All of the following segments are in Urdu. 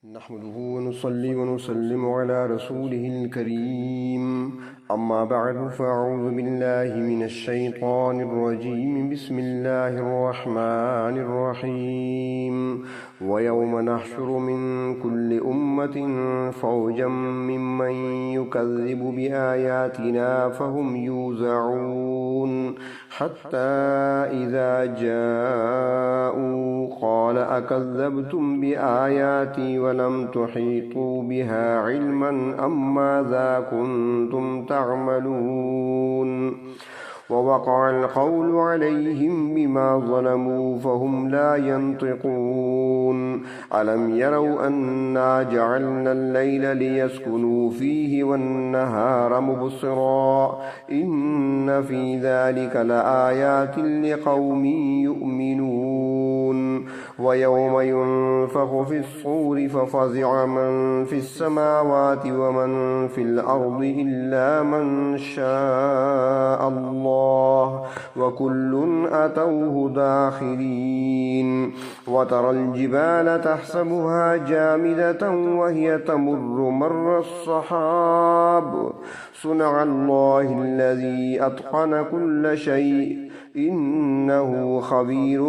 نحمده ونصلي ونسلم على رسوله الكريم أما بعد فأعوذ بالله من الشيطان الرجيم بسم الله الرحمن الرحيم ويوم نحشر من كل أمة فوجا ممن يكذب بآياتنا فهم يوزعون حتى إذا جاءوا قال أكذبتم بآياتي ولم تحيطوا بها علما أم ماذا كنتم تعملون ووقع القول عليهم بما ظلموا فهم لا ينطقون ألم يروا أنا جعلنا الليل ليسكنوا فيه والنهار مبصرا إن في ذلك لآيات لقوم يؤمنون ويوم ينفخ في الصور ففزع من في السماوات ومن في الأرض إلا من شاء الله وكل أتوه داخرين وترى الجبال تحسبها جامدة وهي تمر مر السحاب صنع الله الذي أتقن كل شيء إنه خبير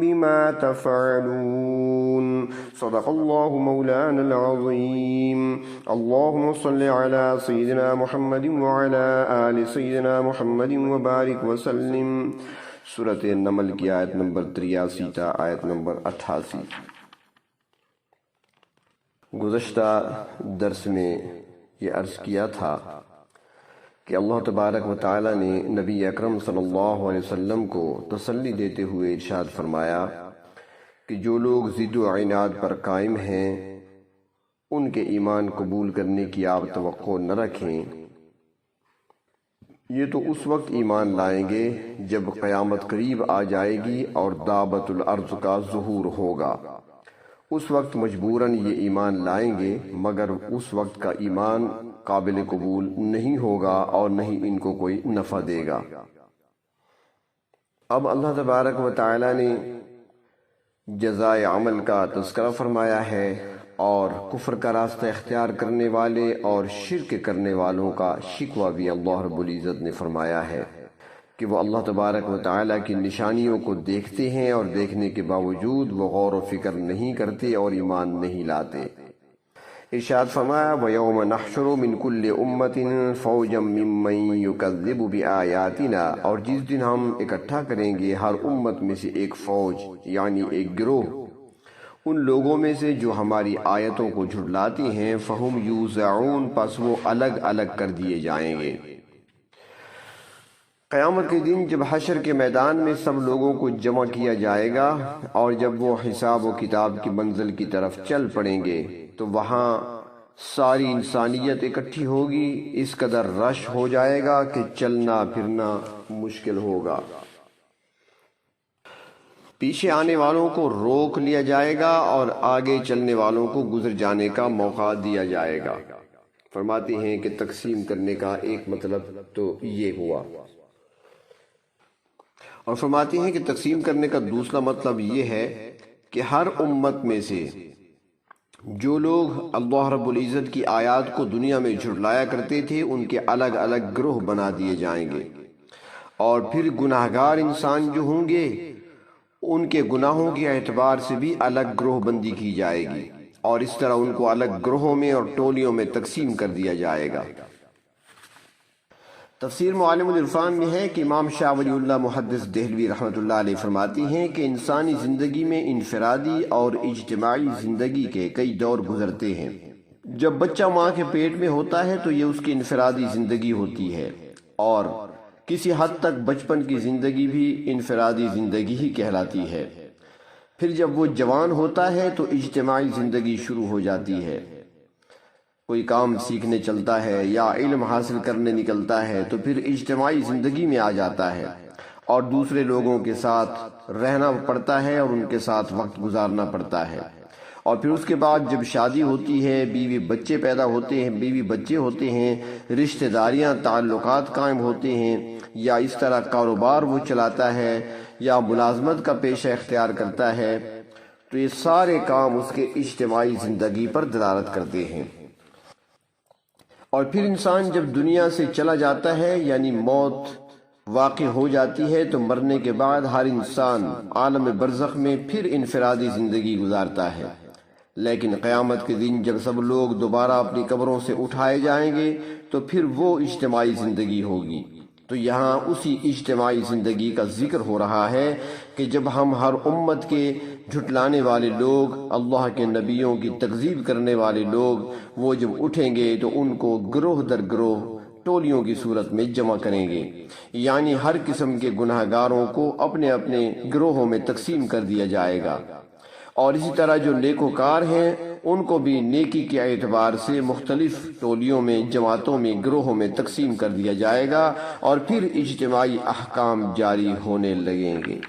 بما تفعلون صدق الله مولانا العظيم اللهم صل على سيدنا محمد وعلى آل سيدنا محمد وبارك وسلم سورۃ النمل کی آیت نمبر 83 تا آیت نمبر 88۔ گزشتہ درس میں یہ عرض کیا تھا کہ اللہ تبارک و تعالی نے نبی اکرم صلی اللہ علیہ وسلم کو تسلی دیتے ہوئے ارشاد فرمایا کہ جو لوگ ضد و عناد پر قائم ہیں ان کے ایمان قبول کرنے کی آپ توقع نہ رکھیں، یہ تو اس وقت ایمان لائیں گے جب قیامت قریب آ جائے گی اور دابت الارض کا ظہور ہوگا، اس وقت مجبوراً یہ ایمان لائیں گے، مگر اس وقت کا ایمان قابل قبول نہیں ہوگا اور نہیں ان کو کوئی نفع دے گا۔ اب اللہ تبارک و تعالی نے جزائے عمل کا تذکرہ فرمایا ہے اور کفر کا راستہ اختیار کرنے والے اور شرک کرنے والوں کا شکوہ بھی اللہ رب العزت نے فرمایا ہے کہ وہ اللہ تبارک و تعالی کی نشانیوں کو دیکھتے ہیں اور دیکھنے کے باوجود وہ غور و فکر نہیں کرتے اور ایمان نہیں لاتے۔ ارشاد فرمایا وَيَوْمَ نَحْشُرُ مِنْ كُلِّ أُمَّةٍ فَوْجًا مِّمَّن يُكَذِّبُ بِآيَاتِنَا، اور جس دن ہم اکٹھا کریں گے ہر امت میں سے ایک فوج یعنی ایک گروہ ان لوگوں میں سے جو ہماری آیتوں کو جھٹلاتے ہیں، فَهُمْ يُوزَعُونَ، پس وہ الگ الگ کر دیے جائیں گے۔ قیامت کے دن جب حشر کے میدان میں سب لوگوں کو جمع کیا جائے گا اور جب وہ حساب و کتاب کی منزل کی طرف چل پڑیں گے تو وہاں ساری انسانیت اکٹھی ہوگی، اس قدر رش ہو جائے گا کہ چلنا پھرنا مشکل ہوگا۔ پیچھے آنے والوں کو روک لیا جائے گا اور آگے چلنے والوں کو گزر جانے کا موقع دیا جائے گا۔ فرماتے ہیں کہ تقسیم کرنے کا ایک مطلب تو یہ ہوا، اور فرماتے ہیں کہ تقسیم کرنے کا دوسرا مطلب یہ ہے کہ ہر امت میں سے جو لوگ اللہ رب العزت کی آیات کو دنیا میں جھٹلایا کرتے تھے ان کے الگ الگ گروہ بنا دیے جائیں گے، اور پھر گناہگار انسان جو ہوں گے ان کے گناہوں کے اعتبار سے بھی الگ گروہ بندی کی جائے گی، اور اس طرح ان کو الگ گروہوں میں اور ٹولیوں میں تقسیم کر دیا جائے گا۔ تفسیر معالم العرفان میں ہے کہ امام شاہ ولی اللہ محدث دہلوی رحمۃ اللہ علیہ فرماتی ہیں کہ انسانی زندگی میں انفرادی اور اجتماعی زندگی کے کئی دور گزرتے ہیں۔ جب بچہ ماں کے پیٹ میں ہوتا ہے تو یہ اس کی انفرادی زندگی ہوتی ہے، اور کسی حد تک بچپن کی زندگی بھی انفرادی زندگی ہی کہلاتی ہے۔ پھر جب وہ جوان ہوتا ہے تو اجتماعی زندگی شروع ہو جاتی ہے، کوئی کام سیکھنے چلتا ہے یا علم حاصل کرنے نکلتا ہے تو پھر اجتماعی زندگی میں آ جاتا ہے اور دوسرے لوگوں کے ساتھ رہنا پڑتا ہے اور ان کے ساتھ وقت گزارنا پڑتا ہے، اور پھر اس کے بعد جب شادی ہوتی ہے، بیوی بچے پیدا ہوتے ہیں، بیوی بچے ہوتے ہیں، رشتہ داریاں تعلقات قائم ہوتے ہیں، یا اس طرح کاروبار وہ چلاتا ہے یا ملازمت کا پیشہ اختیار کرتا ہے، تو یہ سارے کام اس کے اجتماعی زندگی پر دلالت کرتے ہیں۔ اور پھر انسان جب دنیا سے چلا جاتا ہے، یعنی موت واقع ہو جاتی ہے، تو مرنے کے بعد ہر انسان عالم برزخ میں پھر انفرادی زندگی گزارتا ہے۔ لیکن قیامت کے دن جب سب لوگ دوبارہ اپنی قبروں سے اٹھائے جائیں گے تو پھر وہ اجتماعی زندگی ہوگی۔ تو یہاں اسی اجتماعی زندگی کا ذکر ہو رہا ہے کہ جب ہم ہر امت کے جھٹلانے والے لوگ، اللہ کے نبیوں کی تکذیب کرنے والے لوگ، وہ جب اٹھیں گے تو ان کو گروہ در گروہ ٹولیوں کی صورت میں جمع کریں گے، یعنی ہر قسم کے گناہ گاروں کو اپنے اپنے گروہوں میں تقسیم کر دیا جائے گا، اور اسی طرح جو نیکوکار ہیں ان کو بھی نیکی کے اعتبار سے مختلف ٹولیوں میں، جماعتوں میں، گروہوں میں تقسیم کر دیا جائے گا، اور پھر اجتماعی احکام جاری ہونے لگیں گے۔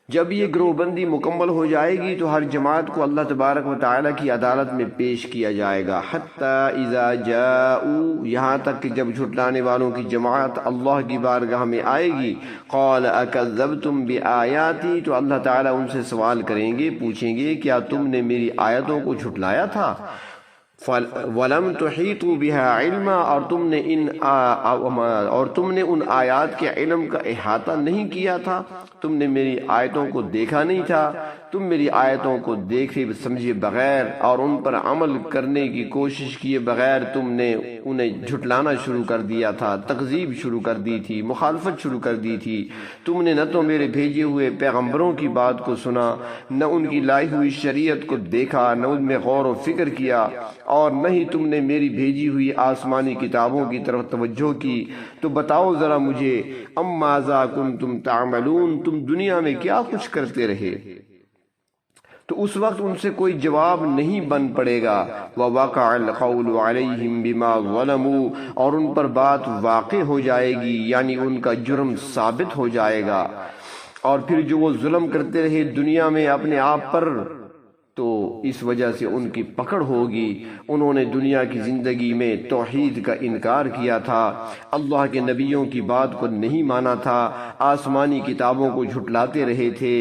جب یہ گروہ بندی مکمل ہو جائے گی تو ہر جماعت کو اللہ تبارک و تعالیٰ کی عدالت میں پیش کیا جائے گا، حتی اذا جاؤ، یہاں تک کہ جب جھٹلانے والوں کی جماعت اللہ کی بارگاہ میں آئے گی، قال اکذبتم بآیاتی، تو اللہ تعالیٰ ان سے سوال کریں گے، پوچھیں گے کیا تم نے میری آیتوں کو جھٹلایا تھا؟ وَلَمْ تُحِيطُوا بِهَا عِلْمًا، اور تم نے ان آیات کے علم کا احاطہ نہیں کیا تھا، تم نے میری آیتوں کو دیکھا نہیں تھا، تم میری آیتوں کو دیکھے سمجھے بغیر اور ان پر عمل کرنے کی کوشش کیے بغیر تم نے انہیں جھٹلانا شروع کر دیا تھا، تکذیب شروع کر دی تھی، مخالفت شروع کر دی تھی۔ تم نے نہ تو میرے بھیجے ہوئے پیغمبروں کی بات کو سنا، نہ ان کی لائی ہوئی شریعت کو دیکھا، نہ ان میں غور و فکر کیا، اور نہ ہی تم نے میری بھیجی ہوئی آسمانی کتابوں کی طرف توجہ کی۔ تو بتاؤ ذرا مجھے، ام ماذا کنتم تعملون، تم دنیا میں کیا کچھ کرتے رہے؟ تو اس وقت ان سے کوئی جواب نہیں بن پڑے گا۔ وَوَقَعَ الْقَوْلُ عَلَيْهِمْ بِمَا ظَلَمُوا، اور ان پر بات واقع ہو جائے گی، یعنی ان کا جرم ثابت ہو جائے گا۔ اور پھر جو وہ ظلم کرتے رہے دنیا میں اپنے آپ پر، تو اس وجہ سے ان کی پکڑ ہوگی۔ انہوں نے دنیا کی زندگی میں توحید کا انکار کیا تھا، اللہ کے نبیوں کی بات کو نہیں مانا تھا، آسمانی کتابوں کو جھٹلاتے رہے تھے،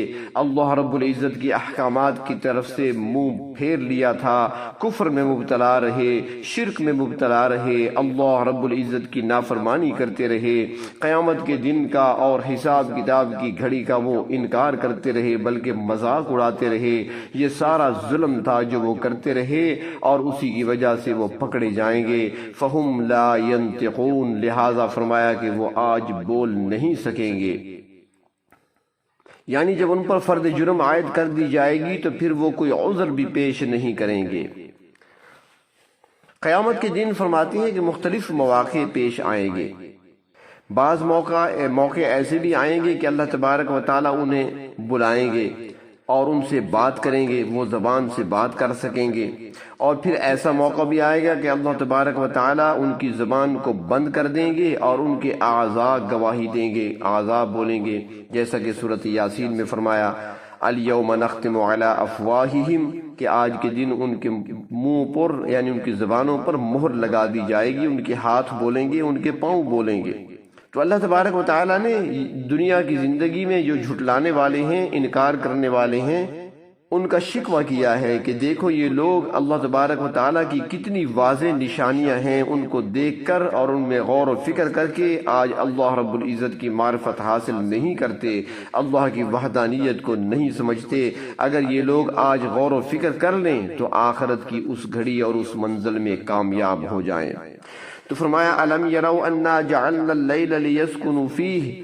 اللہ رب العزت کی احکامات کی طرف سے منہ پھیر لیا تھا، کفر میں مبتلا رہے، شرک میں مبتلا رہے، اللہ رب العزت کی نافرمانی کرتے رہے، قیامت کے دن کا اور حساب کتاب کی گھڑی کا وہ انکار کرتے رہے، بلکہ مذاق اڑاتے رہے۔ یہ سارا ظلم تھا جو وہ کرتے رہے، اور اسی کی وجہ سے وہ پکڑے جائیں گے۔ فَهُمْ لَا يَنْطِقُونَ، لہذا فرمایا کہ وہ آج بول نہیں سکیں گے، یعنی جب ان پر فرد جرم عائد کر دی جائے گی تو پھر وہ کوئی عذر بھی پیش نہیں کریں گے۔ قیامت کے دن فرماتی ہیں کہ مختلف مواقع پیش آئیں گے، بعض موقع ایسے بھی آئیں گے کہ اللہ تبارک و تعالیٰ انہیں بلائیں گے اور ان سے بات کریں گے، وہ زبان سے بات کر سکیں گے، اور پھر ایسا موقع بھی آئے گا کہ اللہ تبارک و تعالیٰ ان کی زبان کو بند کر دیں گے اور ان کے اعضاء گواہی دیں گے، اعضاء بولیں گے، جیسا کہ سورۃ یاسین میں فرمایا الیوم نختم علی افواہہم، کہ آج کے دن ان کے منہ پر یعنی ان کی زبانوں پر مہر لگا دی جائے گی، ان کے ہاتھ بولیں گے، ان کے پاؤں بولیں گے۔ تو اللہ تبارک و تعالیٰ نے دنیا کی زندگی میں جو جھٹلانے والے ہیں، انکار کرنے والے ہیں، ان کا شکوہ کیا ہے کہ دیکھو یہ لوگ اللہ تبارک و تعالیٰ کی کتنی واضح نشانیاں ہیں، ان کو دیکھ کر اور ان میں غور و فکر کر کے آج اللہ رب العزت کی معرفت حاصل نہیں کرتے، اللہ کی وحدانیت کو نہیں سمجھتے۔ اگر یہ لوگ آج غور و فکر کر لیں تو آخرت کی اس گھڑی اور اس منزل میں کامیاب ہو جائیں۔ تو فرمایا الم یروا انا جعلنا اللیل لیسکنوا فیہ،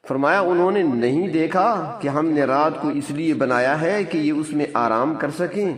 فرمایا انہوں نے نہیں دیکھا کہ ہم نے رات کو اس لیے بنایا ہے کہ یہ اس میں آرام کر سکیں،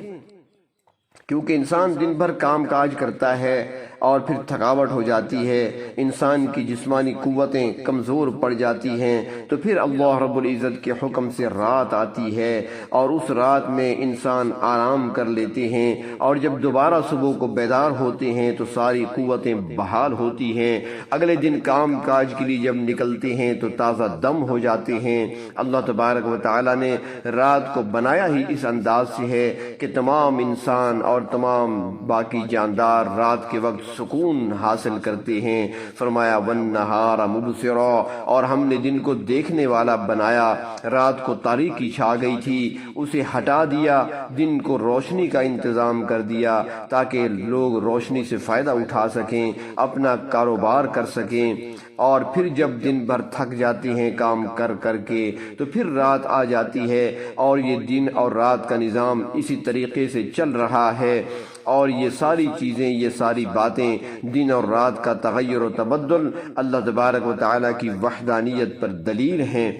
کیونکہ انسان دن بھر کام کاج کرتا ہے اور پھر تھکاوٹ ہو جاتی ہے، انسان کی جسمانی قوتیں کمزور پڑ جاتی ہیں، تو پھر اللہ رب العزت کے حکم سے رات آتی ہے اور اس رات میں انسان آرام کر لیتے ہیں، اور جب دوبارہ صبح کو بیدار ہوتے ہیں تو ساری قوتیں بحال ہوتی ہیں، اگلے دن کام کاج کے لیے جب نکلتے ہیں تو تازہ دم ہو جاتے ہیں۔ اللہ تبارک و تعالیٰ نے رات کو بنایا ہی اس انداز سے ہے کہ تمام انسان اور تمام باقی جاندار رات کے وقت سکون حاصل کرتے ہیں۔ فرمایا وَالنَّهَارَ مُبْصِرًا، اور ہم نے دن کو دیکھنے والا بنایا، رات کو تاریکی چھا گئی تھی اسے ہٹا دیا، دن کو روشنی کا انتظام کر دیا تاکہ لوگ روشنی سے فائدہ اٹھا سکیں، اپنا کاروبار کر سکیں، اور پھر جب دن بھر تھک جاتے ہیں کام کر کر کے تو پھر رات آ جاتی ہے، اور یہ دن اور رات کا نظام اسی طریقے سے چل رہا ہے۔ اور یہ ساری چیزیں، یہ ساری باتیں، دن اور رات کا تغیر و تبدل اللہ تبارک و تعالیٰ کی وحدانیت پر دلیل ہیں۔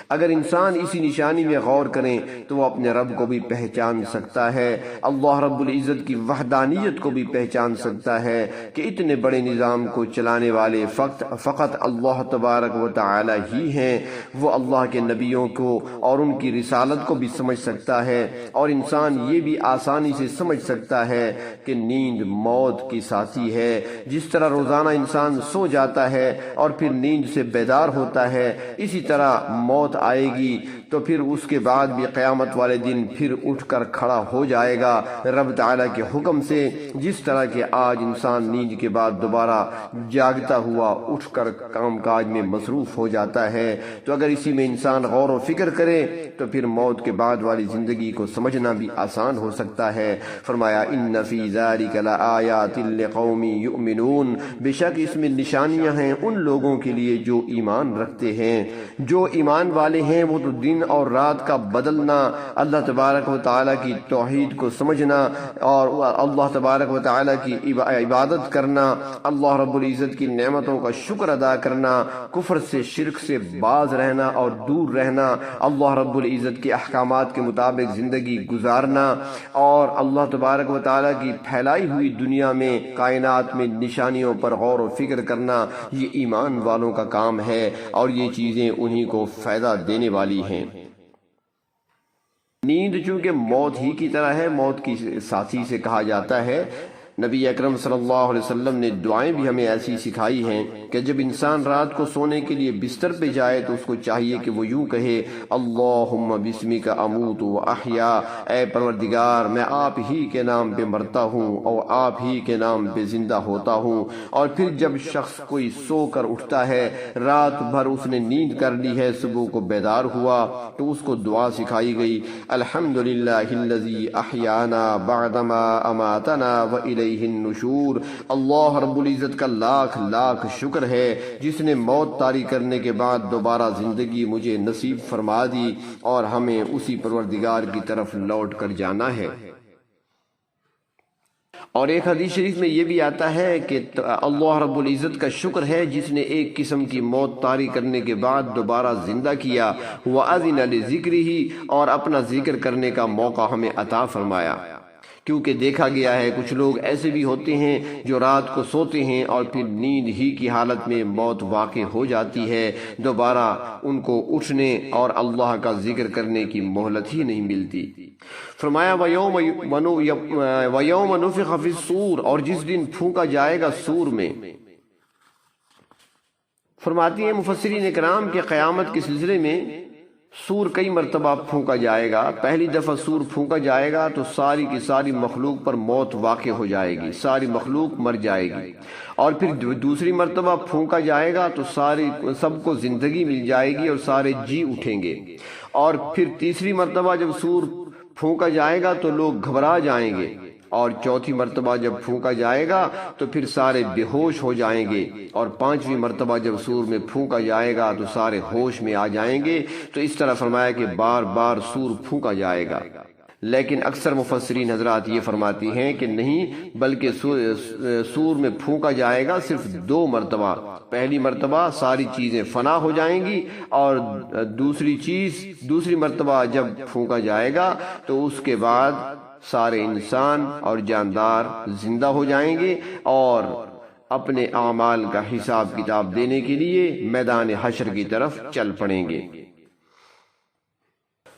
اگر انسان اسی نشانی میں غور کریں تو وہ اپنے رب کو بھی پہچان سکتا ہے، اللہ رب العزت کی وحدانیت کو بھی پہچان سکتا ہے کہ اتنے بڑے نظام کو چلانے والے فقط اللہ تبارک و تعالیٰ ہی ہیں۔ وہ اللہ کے نبیوں کو اور ان کی رسالت کو بھی سمجھ سکتا ہے، اور انسان یہ بھی آسانی سے سمجھ سکتا ہے کہ نیند موت کی ساتھی ہے۔ جس طرح روزانہ انسان سو جاتا ہے اور پھر نیند سے بیدار ہوتا ہے، اسی طرح موت آئے گی تو پھر اس کے بعد بھی قیامت والے دن پھر اٹھ کر کھڑا ہو جائے گا رب تعالیٰ کے حکم سے، جس طرح کہ آج انسان نیند کے بعد دوبارہ جاگتا ہوا اٹھ کر کام کاج میں مصروف ہو جاتا ہے۔ تو اگر اسی میں انسان غور و فکر کرے تو پھر موت کے بعد والی زندگی کو سمجھنا بھی آسان ہو سکتا ہے۔ فرمایا ان فی ذلک لآیات لقوم یؤمنون، بے شک اس میں نشانیاں ہیں ان لوگوں کے لیے جو ایمان رکھتے ہیں۔ جو ایمان والے ہیں وہ تو دن اور رات کا بدلنا، اللہ تبارک و تعالیٰ کی توحید کو سمجھنا اور اللہ تبارک و تعالیٰ کی عبادت کرنا، اللہ رب العزت کی نعمتوں کا شکر ادا کرنا، کفر سے شرک سے باز رہنا اور دور رہنا، اللہ رب العزت کے احکامات کے مطابق زندگی گزارنا، اور اللہ تبارک و تعالیٰ کی پھیلائی ہوئی دنیا میں کائنات میں نشانیوں پر غور و فکر کرنا، یہ ایمان والوں کا کام ہے، اور یہ چیزیں انہی کو فائدہ دینے والی ہیں۔ نیند چونکہ موت ہی کی طرح ہے، موت کی ساتھی سے کہا جاتا ہے۔ نبی اکرم صلی اللہ علیہ وسلم نے دعائیں بھی ہمیں ایسی سکھائی ہیں کہ جب انسان رات کو سونے کے لیے بستر پہ جائے تو اس کو چاہیے کہ وہ یوں کہے اللہم بسمک اموت و احیا، اے پروردگار میں آپ ہی کے نام پہ مرتا ہوں اور آپ ہی کے نام پہ زندہ ہوتا ہوں۔ اور پھر جب شخص کوئی سو کر اٹھتا ہے، رات بھر اس نے نیند کر لی ہے، صبح کو بیدار ہوا تو اس کو دعا سکھائی گئی الحمدللہ الذی احیانا بعدما اماتنا وإلیہ النشور، اللہ رب العزت کا لاکھ لاکھ شکر ہے جس نے موت طاری کرنے کے بعد دوبارہ زندگی مجھے نصیب فرما دی، اور ہمیں اسی پروردگار کی طرف لوٹ کر جانا ہے۔ اور ایک حدیث شریف میں یہ بھی آتا ہے کہ اللہ رب العزت کا شکر ہے جس نے ایک قسم کی موت طاری کرنے کے بعد دوبارہ زندہ کیا، وَأَذِنَ لِذِكْرِهِ، اور اپنا ذکر کرنے کا موقع ہمیں عطا فرمایا۔ کیونکہ دیکھا گیا ہے کچھ لوگ ایسے بھی ہوتے ہیں جو رات کو سوتے ہیں اور پھر نیند ہی کی حالت میں موت واقع ہو جاتی ہے، دوبارہ ان کو اٹھنے اور اللہ کا ذکر کرنے کی مہلت ہی نہیں ملتی۔ فرمایا وَيَوْمَ نُفِخَ فِي الصُّورِ، اور جس دن پھونکا جائے گا سور میں۔ فرماتی ہیں مفسرین اکرام کہ قیامت کے سلسلے میں سور کئی مرتبہ پھونکا جائے گا۔ پہلی دفعہ سور پھونکا جائے گا تو ساری کی ساری مخلوق پر موت واقع ہو جائے گی، ساری مخلوق مر جائے گی، اور پھر دوسری مرتبہ پھونکا جائے گا تو سب کو زندگی مل جائے گی اور سارے جی اٹھیں گے، اور پھر تیسری مرتبہ جب سور پھونکا جائے گا تو لوگ گھبرا جائیں گے، اور چوتھی مرتبہ جب پھونکا جائے گا تو پھر سارے بے ہوش ہو جائیں گے، اور پانچویں مرتبہ جب سور میں پھونکا جائے گا تو سارے ہوش میں آ جائیں گے۔ تو اس طرح فرمایا کہ بار بار سور پھونکا جائے گا۔ لیکن اکثر مفسرین حضرات یہ فرماتی ہیں کہ نہیں، بلکہ سور میں پھونکا جائے گا صرف 2 مرتبہ۔ پہلی مرتبہ ساری چیزیں فنا ہو جائیں گی، اور دوسری مرتبہ جب پھونکا جائے گا تو اس کے بعد سارے انسان اور جاندار زندہ ہو جائیں گے اور اپنے اعمال کا حساب کتاب دینے کے لیے میدان حشر کی طرف چل پڑیں گے۔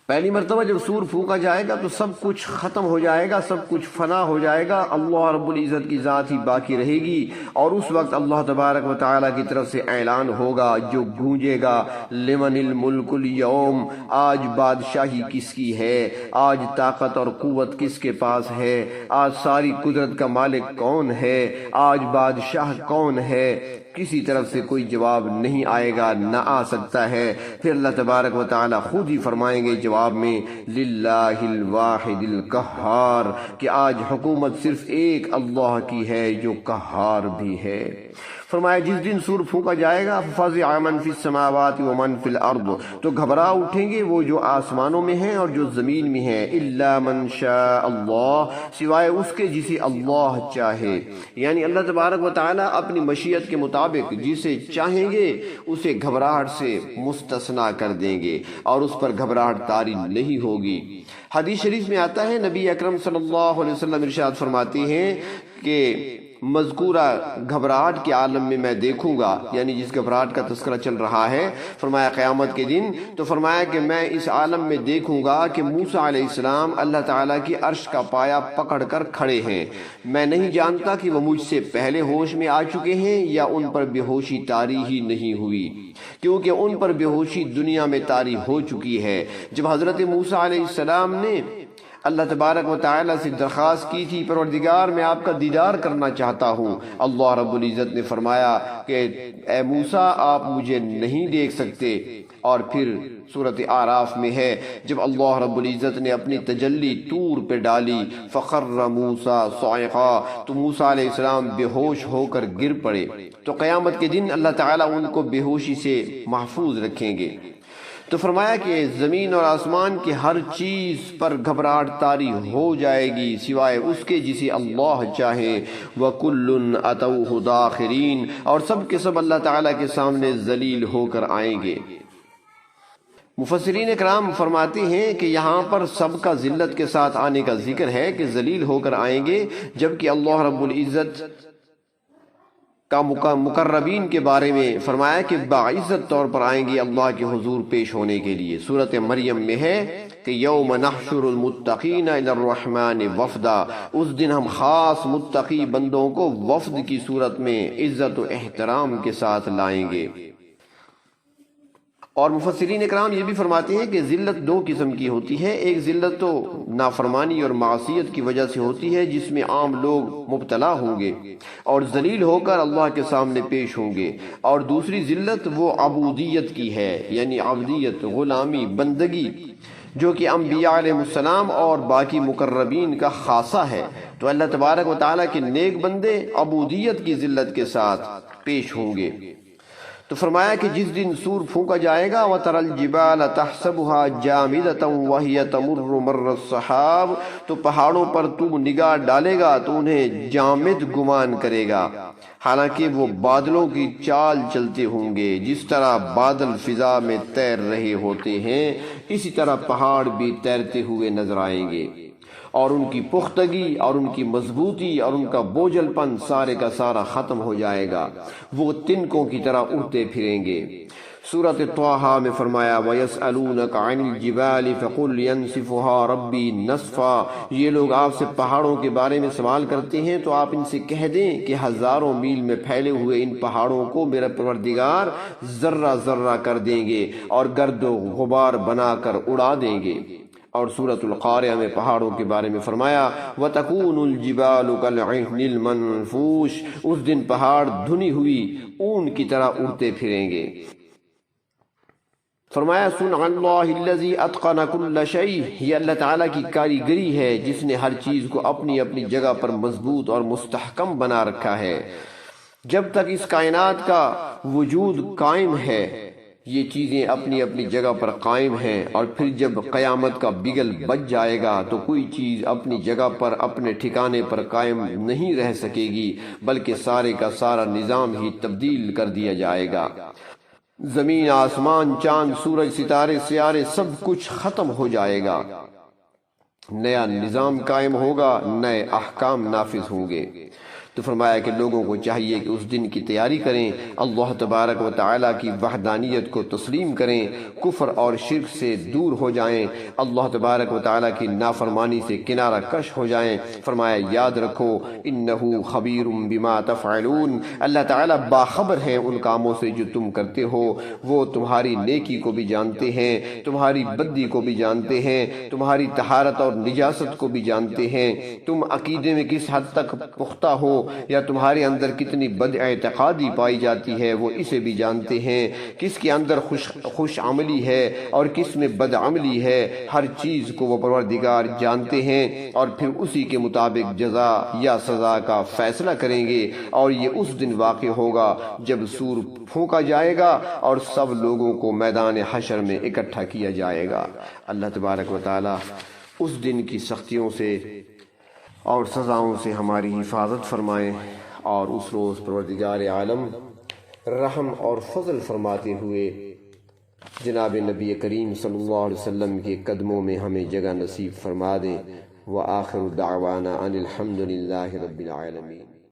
پہلی مرتبہ جب سور پھونکا جائے گا تو سب کچھ ختم ہو جائے گا، سب کچھ فنا ہو جائے گا، اللہ رب العزت کی ذات ہی باقی رہے گی، اور اس وقت اللہ تبارک و تعالیٰ کی طرف سے اعلان ہوگا جو گونجے گا، لمن الملک اليوم، آج بادشاہی کس کی ہے، آج طاقت اور قوت کس کے پاس ہے، آج ساری قدرت کا مالک کون ہے، آج بادشاہ کون ہے؟ کسی طرف سے کوئی جواب نہیں آئے گا، نہ آ سکتا ہے۔ پھر اللہ تبارک و تعالیٰ خود ہی فرمائیں گے جواب میں، للہ الواحد القہار، کہ آج حکومت صرف ایک اللہ کی ہے جو قہار بھی ہے۔ فرمایا جس دن سور پھونکا جائے گا، فَفَزِعَ مَن فِي السَّمَاوَاتِ وَمَن فِي الْأَرْضِ، تو گھبرا اٹھیں گے وہ جو آسمانوں میں ہیں اور جو زمین میں ہیں، إِلَّا مَن شَاءَ اللَّهُ، سوائے اس کے جسے اللہ چاہے، یعنی اللہ تبارک و تعالیٰ اپنی مشیت کے مطابق جسے چاہیں گے اسے گھبراہٹ سے مستثنا کر دیں گے اور اس پر گھبراہٹ طاری نہیں ہوگی۔ حدیث شریف میں آتا ہے، نبی اکرم صلی اللہ علیہ وسلم ارشاد فرماتے ہیں کہ مذکورہ گھبراہٹ کے عالم میں میں دیکھوں گا، یعنی جس گھبراہٹ کا تذکرہ چل رہا ہے، فرمایا قیامت کے دن، تو فرمایا کہ میں اس عالم میں دیکھوں گا کہ موسیٰ علیہ السلام اللہ تعالیٰ کی عرش کا پایا پکڑ کر کھڑے ہیں۔ میں نہیں جانتا کہ وہ مجھ سے پہلے ہوش میں آ چکے ہیں یا ان پر بے ہوشی طاری ہی نہیں ہوئی، کیونکہ ان پر بے ہوشی دنیا میں طاری ہو چکی ہے۔ جب حضرت موسیٰ علیہ السلام نے اللہ تبارک و تعالیٰ سے درخواست کی تھی، پروردگار میں آپ کا دیدار کرنا چاہتا ہوں، اللہ رب العزت نے فرمایا کہ اے موسیٰ آپ مجھے نہیں دیکھ سکتے۔ اور پھر سورۃ اعراف میں ہے، جب اللہ رب العزت نے اپنی تجلی طور پہ ڈالی، فخر موسیٰ صاعقا، تو موسیٰ علیہ السلام بے ہوش ہو کر گر پڑے۔ تو قیامت کے دن اللہ تعالیٰ ان کو بے ہوشی سے محفوظ رکھیں گے۔ تو فرمایا کہ زمین اور آسمان کی ہر چیز پر گھبراہٹ طاری ہو جائے گی سوائے اس کے جسے اللہ چاہے، وَكُلٌّ أَتَوْهُ دَاخِرِينَ، اور سب کے سب اللہ تعالیٰ کے سامنے ذلیل ہو کر آئیں گے۔ مفسرین اکرام فرماتے ہیں کہ یہاں پر سب کا ذلت کے ساتھ آنے کا ذکر ہے کہ ذلیل ہو کر آئیں گے، جبکہ اللہ رب العزت کا مقربین کے بارے میں فرمایا کہ باعزت طور پر آئیں گے اللہ کے حضور پیش ہونے کے لیے۔ سورۃ مریم میں ہے کہ یوم نحشر المتقین الی الرحمن وفدا، اس دن ہم خاص متقی بندوں کو وفد کی صورت میں عزت و احترام کے ساتھ لائیں گے۔ اور مفسرین اکرام یہ بھی فرماتے ہیں کہ ذلت دو قسم کی ہوتی ہے، ایک ذلت تو نافرمانی اور معصیت کی وجہ سے ہوتی ہے جس میں عام لوگ مبتلا ہوں گے اور ذلیل ہو کر اللہ کے سامنے پیش ہوں گے، اور دوسری ذلت وہ عبودیت کی ہے، یعنی عبدیت، غلامی، بندگی، جو کہ انبیاء علیہ السلام اور باقی مقربین کا خاصہ ہے۔ تو اللہ تبارک و تعالیٰ کے نیک بندے عبودیت کی ذلت کے ساتھ پیش ہوں گے۔ تو فرمایا کہ جس دن سور پھونکا جائے گا، وَتَرَى الْجِبَالَ تَحْسَبُهَا جَامِدَةً وَهِيَ تَمُرُّ مَرَّ السَّحَابِ، تو پہاڑوں پر تو نگاہ ڈالے گا تو انہیں جامد گمان کرے گا، حالانکہ وہ بادلوں کی چال چلتے ہوں گے۔ جس طرح بادل فضا میں تیر رہے ہوتے ہیں، اسی طرح پہاڑ بھی تیرتے ہوئے نظر آئیں گے، اور ان کی پختگی اور ان کی مضبوطی اور ان کا بوجھل پن سارے کا سارا ختم ہو جائے گا، وہ تنکوں کی طرح اڑتے پھریں گے۔ سورۃ طٰہٰ میں فرمایا وَيَسْأَلُونَكَ عَنِ الْجِبَالِ فَقُلْ يَنسِفُهَا رَبِّي نَسْفًا، یہ لوگ آپ سے پہاڑوں کے بارے میں سوال کرتے ہیں تو آپ ان سے کہہ دیں کہ ہزاروں میل میں پھیلے ہوئے ان پہاڑوں کو میرا پروردگار ذرہ ذرہ کر دیں گے اور گرد و غبار بنا کر اڑا دیں گے۔ اور سورۃ القاریہ میں پہاڑوں کے بارے میں فرمایا وَتَكُونُ الْجِبَالُ كَالْعِهْنِ الْمَنْفُوشِ، اس دن پہاڑ دھنی ہوئی اون کی طرح اڑتے پھریں گے۔ فرمایا سُنْعَ اللَّهِ الَّذِي أَتْقَنَ كُلَّ شَيْءٍ، یہ اللہ تعالیٰ کی کاریگری ہے جس نے ہر چیز کو اپنی اپنی جگہ پر مضبوط اور مستحکم بنا رکھا ہے۔ جب تک اس کائنات کا وجود قائم ہے یہ چیزیں اپنی اپنی جگہ پر قائم ہیں، اور پھر جب قیامت کا بگل بج جائے گا تو کوئی چیز اپنی جگہ پر اپنے ٹھکانے پر قائم نہیں رہ سکے گی، بلکہ سارے کا سارا نظام ہی تبدیل کر دیا جائے گا۔ زمین، آسمان، چاند، سورج، ستارے، سیارے، سب کچھ ختم ہو جائے گا، نیا نظام قائم ہوگا، نئے احکام نافذ ہوں گے۔ تو فرمایا کہ لوگوں کو چاہیے کہ اس دن کی تیاری کریں، اللہ تبارک و تعالیٰ کی وحدانیت کو تسلیم کریں، کفر اور شرک سے دور ہو جائیں، اللہ تبارک و تعالیٰ کی نافرمانی سے کنارہ کش ہو جائیں۔ فرمایا یاد رکھو انہ خبیر بما تفعلون، اللہ تعالیٰ باخبر ہیں ان کاموں سے جو تم کرتے ہو، وہ تمہاری نیکی کو بھی جانتے ہیں، تمہاری بدی کو بھی جانتے ہیں، تمہاری طہارت اور نجاست کو بھی جانتے ہیں، تم عقیدے میں کس حد تک پختہ ہو یا تمہارے اندر کتنی بد اعتقادی پائی جاتی ہے وہ اسے بھی جانتے ہیں، کس کے اندر خوش عملی ہے اور کس میں بد عملی ہے، ہر چیز کو وہ پروردگار جانتے ہیں، اور پھر اسی کے مطابق جزا یا سزا کا فیصلہ کریں گے۔ اور یہ اس دن واقع ہوگا جب سور پھونکا جائے گا اور سب لوگوں کو میدان حشر میں اکٹھا کیا جائے گا۔ اللہ تبارک و تعالی اس دن کی سختیوں سے اور سزاؤں سے ہماری حفاظت فرمائیں، اور اس روز پروردگار عالم رحم اور فضل فرماتے ہوئے جناب نبی کریم صلی اللہ علیہ وسلم کے قدموں میں ہمیں جگہ نصیب فرما دے۔ وآخر دعوانا ان الحمد للہ رب العالمین۔